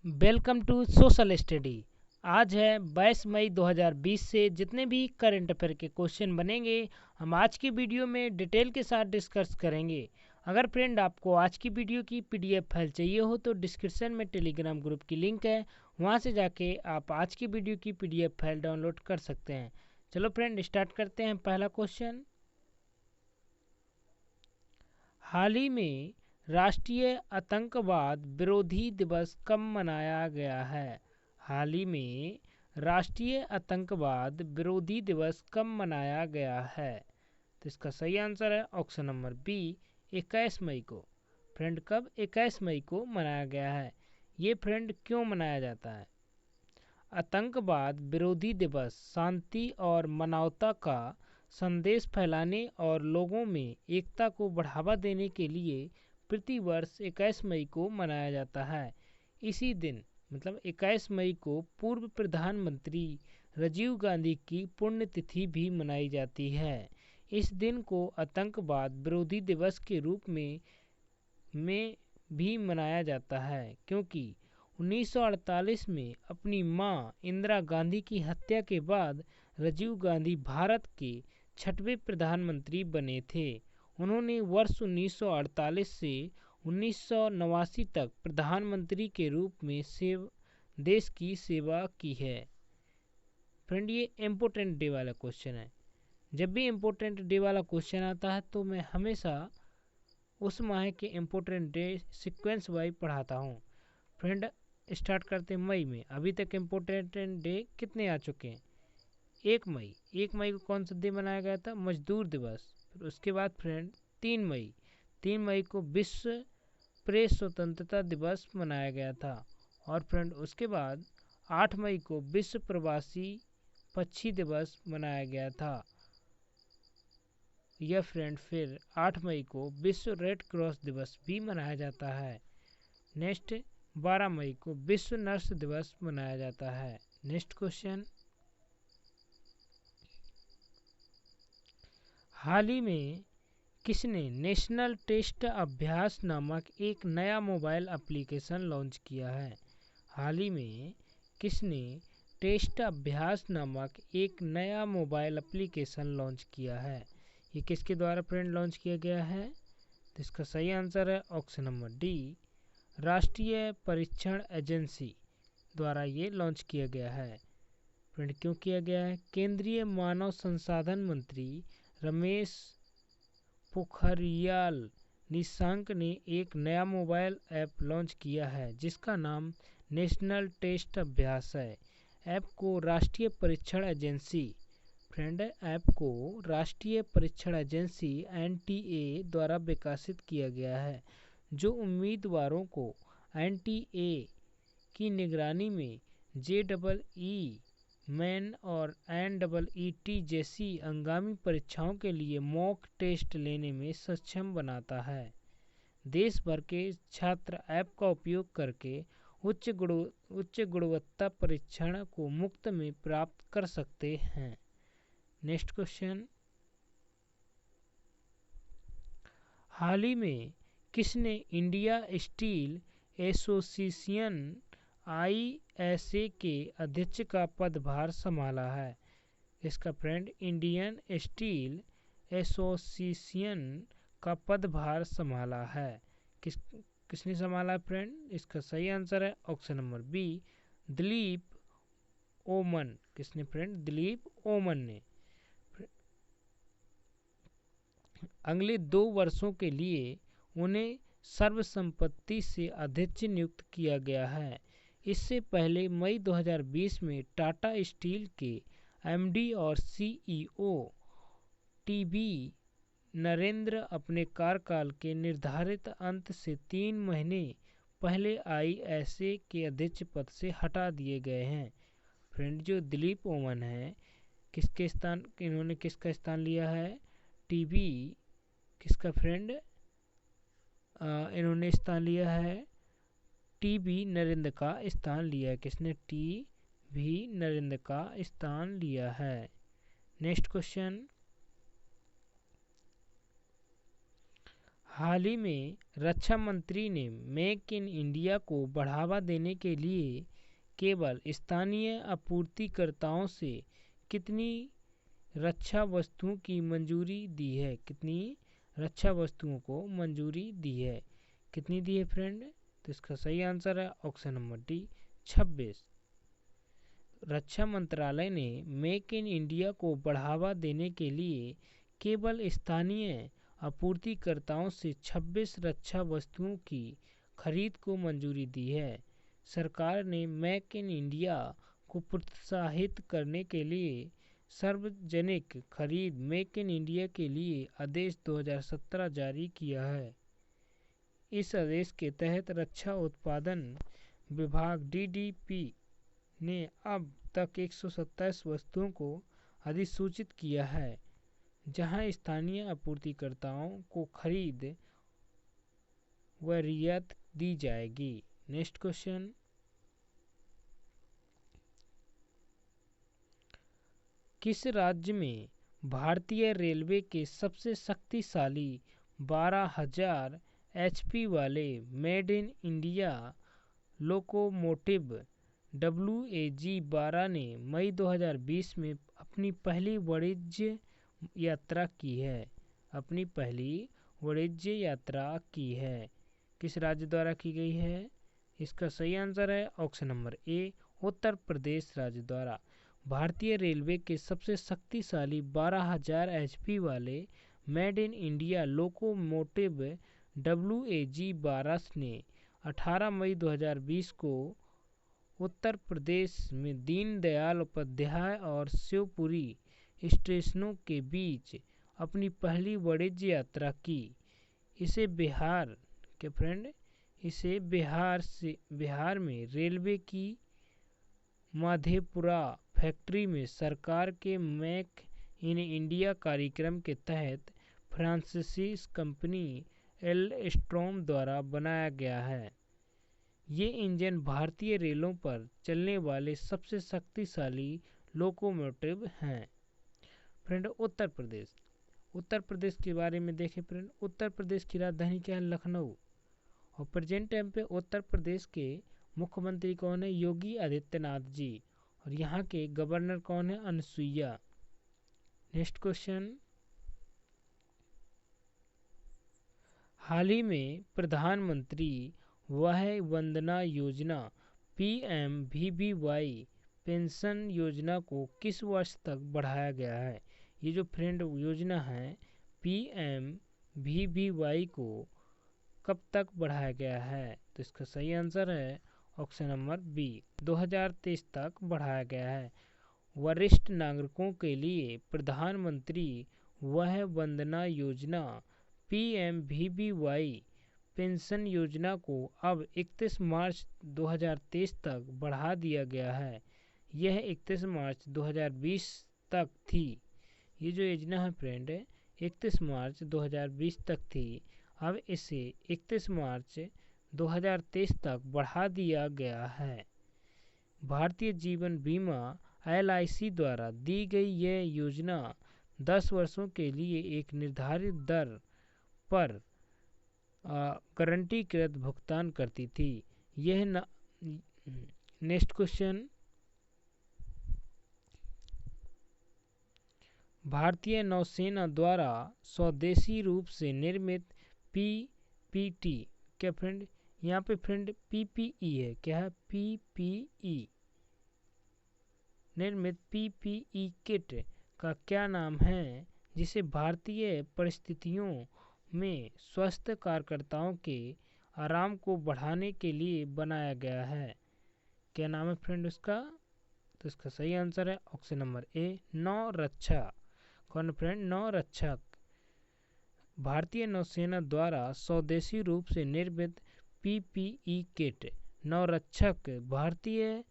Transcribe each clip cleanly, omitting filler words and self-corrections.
Welcome to social study. आज है 22 मई 2020 से जितने भी करंट अफेयर के क्वेश्चन बनेंगे हम आज की वीडियो में डिटेल के साथ डिस्कस करेंगे। अगर फ्रेंड आपको आज की वीडियो की पीडीएफ फाइल चाहिए हो तो डिस्क्रिप्शन में टेलीग्राम ग्रुप की लिंक है, वहां से जाके आप आज की वीडियो की पीडीएफ फाइल डाउनलोड कर सकते हैं। चलो फ्रेंड स्टार्ट करते हैं। पहला क्वेश्चन, हाल ही में राष्ट्रीय आतंकवाद विरोधी दिवस कब मनाया गया है? हाल ही में राष्ट्रीय आतंकवाद विरोधी दिवस कब मनाया गया है? तो इसका सही आंसर है ऑप्शन नंबर बी, 21 मई को। फ्रेंड कब 21 मई को मनाया गया है? ये फ्रेंड क्यों मनाया जाता है? आतंकवाद विरोधी दिवस शांति और मानवता का संदेश फैलाने और लोगों में एकता को बढ़ावा देने के लिए प्रतिवर्ष 21 मई को मनाया जाता है। इसी दिन मतलब 21 मई को पूर्व प्रधानमंत्री राजीव गांधी की पुण्यतिथि भी मनाई जाती है। इस दिन को आतंकवाद विरोधी दिवस के रूप में भी मनाया जाता है क्योंकि 1948 में अपनी मां इंदिरा गांधी की हत्या के बाद राजीव गांधी भारत के 6वें प्रधानमंत्री बने थे। उन्होंने वर्ष 1948 से 1989 तक प्रधानमंत्री के रूप में देश की सेवा की है। फ्रेंड ये इम्पोर्टेंट डे वाला क्वेश्चन है। जब भी इम्पोर्टेंट डे वाला क्वेश्चन आता है तो मैं हमेशा उस माह के इम्पोर्टेंट डे सीक्वेंस वाइज पढ़ाता हूँ। फ्रेंड स्टार्ट करते हैं मई में। अभी तक इम्पोर्टेंट डे कितने आ चुके हैं? 1 मई को कौन सा दिन मनाया गया था? मजदूर दिवस। फिर उसके बाद फ्रेंड 3 मई को विश्व प्रेस स्वतंत्रता दिवस मनाया गया था। और फ्रेंड उसके बाद 8 मई को विश्व प्रवासी पक्षी दिवस मनाया गया था। यह फ्रेंड फिर 8 मई को विश्व रेड क्रॉस दिवस भी मनाया जाता है। नेक्स्ट 12 मई को विश्व नर्स दिवस मनाया जाता है। नेक्स्ट क्वेश्चन, हाल ही में किसने नेशनल टेस्ट अभ्यास नामक एक नया मोबाइल एप्लीकेशन लॉन्च किया है? हाल ही में किसने टेस्ट अभ्यास नामक एक नया मोबाइल एप्लीकेशन लॉन्च किया है? ये किसके द्वारा फ्रेंड लॉन्च किया गया है? तो इसका सही आंसर है ऑप्शन नंबर डी, राष्ट्रीय परीक्षण एजेंसी द्वारा ये लॉन्च किया गया है। फ्रेंड क्यों किया गया है? केंद्रीय मानव संसाधन मंत्री रमेश पोखरियाल निशंक ने एक नया मोबाइल ऐप लॉन्च किया है जिसका नाम नेशनल टेस्ट अभ्यास है। ऐप को राष्ट्रीय परीक्षण एजेंसी एनटीए द्वारा विकसित किया गया है जो उम्मीदवारों को एनटीए की निगरानी में जेईई मेन और एनईईटी जैसी आगामी परीक्षाओं के लिए मॉक टेस्ट लेने में सक्षम बनाता है। देश भर के छात्र ऐप का उपयोग करके उच्च गुणवत्ता परीक्षण को मुफ्त में प्राप्त कर सकते हैं। नेक्स्ट क्वेश्चन, हाल ही में किसने इंडिया स्टील एसोसिएशन आईएसए के अध्यक्ष का पदभार संभाला है? इसका फ्रेंड इंडियन स्टील एसोसिएशन का पदभार संभाला है। किसने संभाला फ्रेंड? इसका सही आंसर है ऑप्शन नंबर बी, दिलीप ओमन। किसने फ्रेंड? दिलीप ओमन ने। अगले 2 वर्षों के लिए उन्हें सर्वसम्मति से अध्यक्ष नियुक्त किया गया है। इससे पहले मई 2020 में टाटा स्टील के एमडी और सीईओ टीबी नरेंद्र अपने कार्यकाल के निर्धारित अंत से 3 महीने पहले आईएसए के अध्यक्ष पद से हटा दिए गए हैं। फ्रेंड जो दिलीप ओमन है इन्होंने किसका स्थान लिया है? टीबी किसका फ्रेंड? इन्होंने स्थान लिया है टीबी नरेंद्र का स्थान लिया है। किसने? टीबी नरेंद्र का स्थान लिया है। नेक्स्ट क्वेश्चन, हाल ही में रक्षा मंत्री ने मेक इन इंडिया को बढ़ावा देने के लिए केवल स्थानीय आपूर्तिकर्ताओं से कितनी रक्षा वस्तुओं की मंजूरी दी है? कितनी रक्षा वस्तुओं को मंजूरी दी है? कितनी दी है फ्रेंड? तो इसका सही आंसर है ऑप्शन नंबर डी, 26। रक्षा मंत्रालय ने मेक इन इंडिया को बढ़ावा देने के लिए केवल स्थानीय आपूर्तिकर्ताओं से 26 रक्षा वस्तुओं की खरीद को मंजूरी दी है। सरकार ने मेक इन इंडिया को प्रोत्साहित करने के लिए सार्वजनिक खरीद मेक इन इंडिया के लिए आदेश 2017 जारी किया है। इस आदेश के तहत रक्षा उत्पादन विभाग डीडीपी ने अब तक 127 वस्तुओं को अधिसूचित किया है, जहां स्थानीय आपूर्तिकर्ताओं को खरीद व रियायत दी जाएगी। नेक्स्ट क्वेश्चन, किस राज्य में भारतीय रेलवे के सबसे शक्तिशाली 12,000 एचपी वाले made in India locomotive WAG-12 ने मई 2020 में अपनी पहली वाणिज्य यात्रा की है? अपनी पहली वाणिज्य यात्रा की है। किस राज्य द्वारा की गई है? इसका सही आंसर है option number A, Uttar Pradesh राज्य द्वारा। भारतीय रेलवे के सबसे शक्तिशाली 12,000 एचपी वाले made in India locomotive WAG-12 ने 18 मई 2020 को उत्तर प्रदेश में दीनदयाल उपाध्याय और शिवपुरी स्टेशनों के बीच अपनी पहली वाणिज्य यात्रा की। इसे बिहार में रेलवे की माधेपुरा फैक्ट्री में सरकार के मेक इन इंडिया कार्यक्रम के तहत फ्रांसीसी कंपनी एल्स्टॉम द्वारा बनाया गया है। ये इंजन भारतीय रेलों पर चलने वाले सबसे शक्तिशाली लोकोमोटिव हैं। फ्रेंड, उत्तर प्रदेश के बारे में देखें फ्रेंड। उत्तर प्रदेश की राजधानी क्या है? लखनऊ। और प्रेजेंट टाइम पे उत्तर प्रदेश के मुख्यमंत्री कौन है? योगी आदित्यनाथ जी। और यहाँ के गवर्नर कौन है? अनुसुईया। नेक्स्ट क्वेश्चन, हाल ही में प्रधानमंत्री वय वंदना योजना PMVVY पेंशन योजना को किस वर्ष तक बढ़ाया गया है? ये जो फ्रेंड योजना है PMVVY को कब तक बढ़ाया गया है? तो इसका सही आंसर है ऑप्शन नंबर बी, 2023 तक बढ़ाया गया है। वरिष्ठ नागरिकों के लिए प्रधानमंत्री वय वंदना योजना PMVVY पेंशन योजना को अब 31 मार्च 2023 तक बढ़ा दिया गया है। यह 31 मार्च 2020 तक थी। ये जो योजना है फ्रेंड 31 मार्च 2020 तक थी, अब इसे 31 मार्च 2023 तक बढ़ा दिया गया है। भारतीय जीवन बीमा LIC द्वारा दी गई यह योजना 10 वर्षों के लिए एक निर्धारित दर पर गारंटीकृत भुगतान करती थी। यह नेक्स्ट क्वेश्चन, भारतीय नौसेना द्वारा स्वदेशी रूप से निर्मित PPT, क्या फ्रेंड यहाँ पे फ्रेंड PPE है? क्या है? PPE निर्मित PPE किट का क्या नाम है, जिसे भारतीय परिस्थितियों में स्वास्थ्य कार्यकर्ताओं के आराम को बढ़ाने के लिए बनाया गया है? क्या नाम है फ्रेंड उसका? तो इसका सही आंसर है ऑप्शन नंबर ए, नौ रक्षा। कौन फ्रेंड? नौ रक्षक। भारतीय नौसेना द्वारा स्वदेशी रूप से निर्मित PPE किट नौरक्षक भारतीय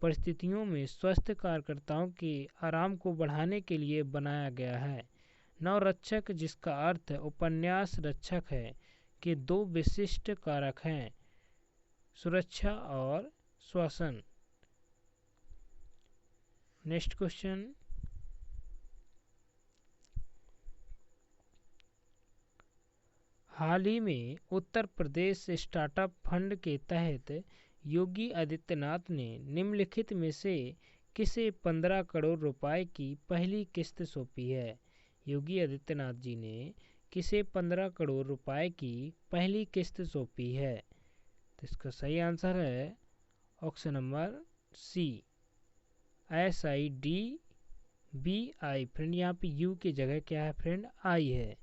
परिस्थितियों में स्वास्थ्य कार्यकर्ताओं के आराम को बढ़ाने के लिए बनाया गया है। नवरक्षक, जिसका अर्थ उपन्यास रक्षक है, के दो विशिष्ट कारक हैं, सुरक्षा और श्वसन। नेक्स्ट क्वेश्चन, हाल ही में उत्तर प्रदेश स्टार्टअप फंड के तहत योगी आदित्यनाथ ने निम्नलिखित में से किसे 15 करोड़ रुपए की पहली किस्त सौंपी है? योगी आदित्यनाथ जी ने किसे 15 करोड़ रुपए की पहली किस्त सौंपी है? तो इसका सही आंसर है option number C, SIDBI। Friend यहाँ पे यू की जगह क्या है फ्रेंड, आई है।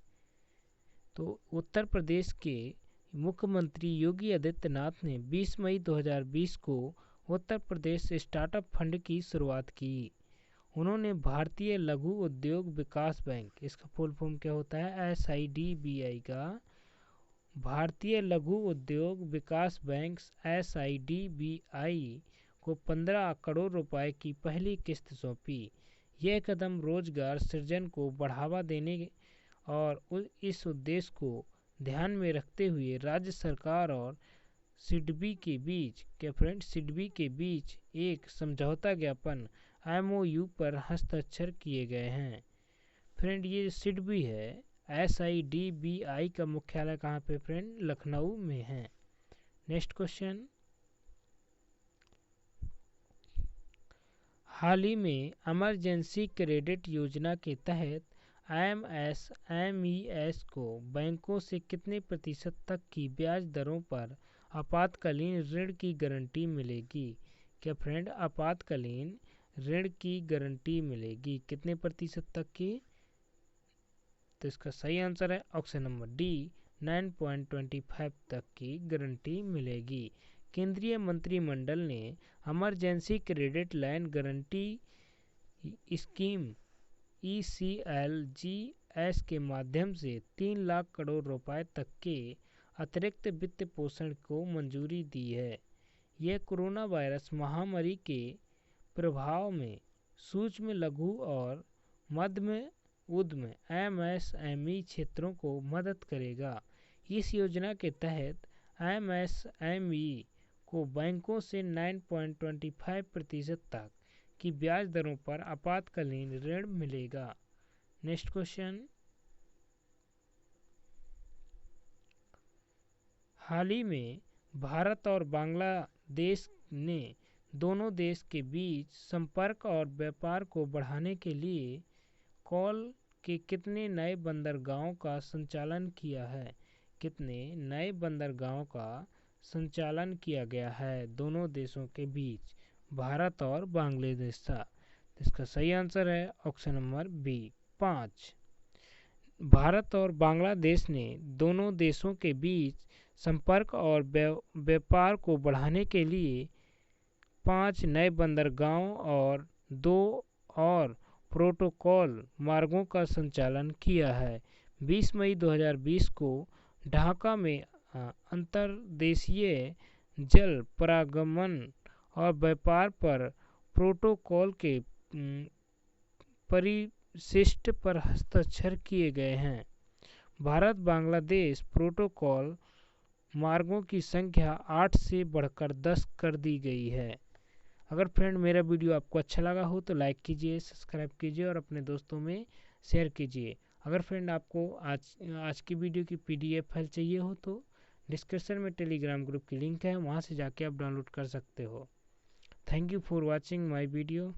तो उत्तर प्रदेश के मुख्यमंत्री योगी आदित्यनाथ ने 20 मई 2020 को उत्तर प्रदेश स्टार्टअप फंड की शुरुआत की। उन्होंने भारतीय लघु उद्योग विकास बैंक, इसका फुल फॉर्म क्या होता है, SIDBI का, भारतीय लघु उद्योग विकास बैंक SIDBI को 15 करोड़ रुपए की पहली किस्त सौंपी। यह कदम रोजगार सृजन को बढ़ावा देने और इस उद्देश्य को ध्यान में रखते हुए राज्य सरकार और सिडबी के बीच सिडबी के बीच एक समझौता ज्ञापन MOU पर हस्ताक्षर किए गए हैं। फ्रेंड ये सिडबी है, SIDBI का मुख्यालय कहाँ पे फ्रेंड, लखनऊ में है। नेक्स्ट क्वेश्चन, हाल ही में इमरजेंसी क्रेडिट योजना के तहत MSMEs को बैंकों से कितने प्रतिशत तक की ब्याज दरों पर आपातकालीन ऋण की गारंटी मिलेगी? क्या फ्रेंड आपातकालीन ऋण की गारंटी मिलेगी कितने प्रतिशत तक की? तो इसका सही आंसर है ऑप्शन नंबर डी, 9.25 तक की गारंटी मिलेगी। केंद्रीय मंत्रिमंडल ने emergency credit line guarantee scheme ECLGS के माध्यम से 3 लाख करोड़ रुपए तक के अतिरिक्त वित्त पोषण को मंजूरी दी है। यह कोरोना वायरस महामारी के प्रभाव में सूक्ष्म लघु और मध्यम उद्यम MSME क्षेत्रों को मदद करेगा। इस योजना के तहत MSME को बैंकों से 9.25% तक की ब्याज दरों पर आपातकालीन ऋण मिलेगा। नेक्स्ट क्वेश्चन, हाल ही में भारत और बांग्लादेश ने दोनों देश के बीच संपर्क और व्यापार को बढ़ाने के लिए कॉल के कितने नए बंदरगाहों का संचालन किया है? कितने नए बंदरगाहों का संचालन किया गया है दोनों देशों के बीच, भारत और बांग्लादेश का? इसका सही आंसर है ऑप्शन नंबर बी, 5। भारत और बांग्लादेश ने दोनों देशों के बीच संपर्क और व्यापार को बढ़ाने के लिए 5 नए बंदरगाहों और 2 और प्रोटोकॉल मार्गों का संचालन किया है। 20 मई 2020 को ढाका में अंतर्देशीय जल पारगमन और व्यापार पर प्रोटोकॉल के परिशिष्ट पर हस्ताक्षर किए गए हैं। भारत बांग्लादेश प्रोटोकॉल मार्गों की संख्या 8 से बढ़कर 10 कर दी गई है। अगर फ्रेंड मेरा वीडियो आपको अच्छा लगा हो तो लाइक कीजिए, सब्सक्राइब कीजिए और अपने दोस्तों में शेयर कीजिए। अगर फ्रेंड आपको आज की वीडियो की PDF फाइल चाहिए हो तो डिस्क्रिप्शन में टेलीग्राम ग्रुप की लिंक है, वहाँ से जाके आप डाउनलोड कर सकते हो। Thank you for watching my video.